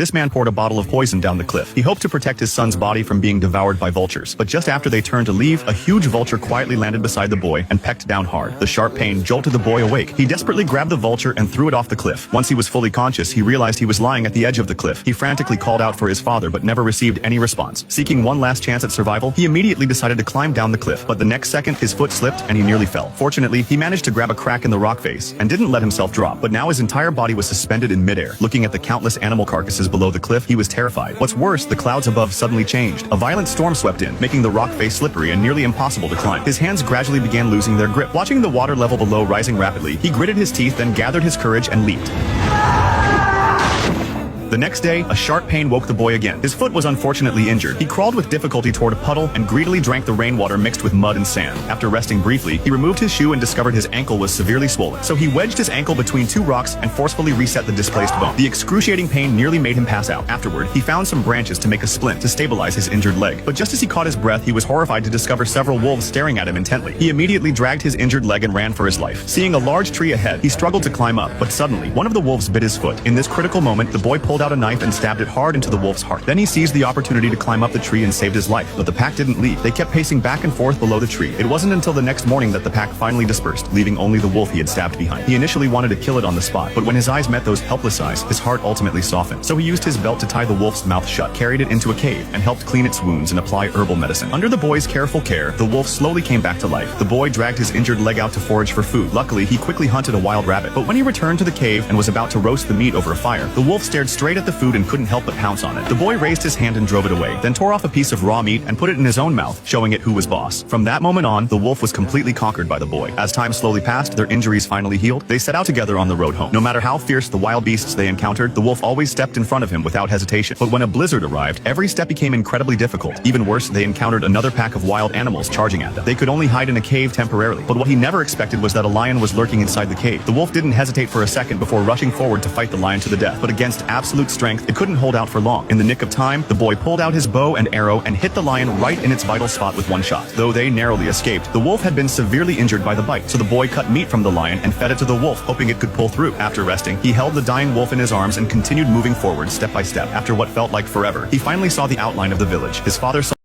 This man poured a bottle of poison down the cliff. He hoped to protect his son's body from being devoured by vultures. But just after they turned to leave, a huge vulture quietly landed beside the boy and pecked down hard. The sharp pain jolted the boy awake. He desperately grabbed the vulture and threw it off the cliff. Once he was fully conscious, he realized he was lying at the edge of the cliff. He frantically called out for his father but never received any response. Seeking one last chance at survival, he immediately decided to climb down the cliff. But the next second, his foot slipped and he nearly fell. Fortunately, he managed to grab a crack in the rock face and didn't let himself drop. But now his entire body was suspended in midair. Looking at the countless animal carcasses below the cliff, he was terrified. What's worse, the clouds above suddenly changed. A violent storm swept in, making the rock face slippery and nearly impossible to climb. His hands gradually began losing their grip. Watching the water level below rising rapidly, he gritted his teeth, then gathered his courage and leaped. The next day, a sharp pain woke the boy again. His foot was unfortunately injured. He crawled with difficulty toward a puddle and greedily drank the rainwater mixed with mud and sand. After resting briefly, he removed his shoe and discovered his ankle was severely swollen. So he wedged his ankle between two rocks and forcefully reset the displaced bone. The excruciating pain nearly made him pass out. Afterward, he found some branches to make a splint to stabilize his injured leg. But just as he caught his breath, he was horrified to discover several wolves staring at him intently. He immediately dragged his injured leg and ran for his life. Seeing a large tree ahead, he struggled to climb up, but suddenly, one of the wolves bit his foot. In this critical moment, the boy pulled out a knife and stabbed it hard into the wolf's heart. Then he seized the opportunity to climb up the tree and saved his life. But the pack didn't leave. They kept pacing back and forth below the tree. It wasn't until the next morning that the pack finally dispersed, leaving only the wolf he had stabbed behind. He initially wanted to kill it on the spot, but when his eyes met those helpless eyes, his heart ultimately softened. So he used his belt to tie the wolf's mouth shut, carried it into a cave, and helped clean its wounds and apply herbal medicine. Under the boy's careful care, the wolf slowly came back to life. The boy dragged his injured leg out to forage for food. Luckily, he quickly hunted a wild rabbit. But when he returned to the cave and was about to roast the meat over a fire, the wolf stared straight at the food and couldn't help but pounce on it. The boy raised his hand and drove it away, then tore off a piece of raw meat and put it in his own mouth, showing it who was boss. From that moment on, the wolf was completely conquered by the boy. As time slowly passed, their injuries finally healed. They set out together on the road home. No matter how fierce the wild beasts they encountered, the wolf always stepped in front of him without hesitation. But when a blizzard arrived, every step became incredibly difficult. Even worse, they encountered another pack of wild animals charging at them. They could only hide in a cave temporarily, but what he never expected was that a lion was lurking inside the cave. The wolf didn't hesitate for a second before rushing forward to fight the lion to the death. But against absolute strength, it couldn't hold out for long. In the nick of time, the boy pulled out his bow and arrow and hit the lion right in its vital spot with one shot. Though they narrowly escaped, the wolf had been severely injured by the bite, so the boy cut meat from the lion and fed it to the wolf, hoping it could pull through. After resting, he held the dying wolf in his arms and continued moving forward step by step. After what felt like forever, he finally saw the outline of the village. His father saw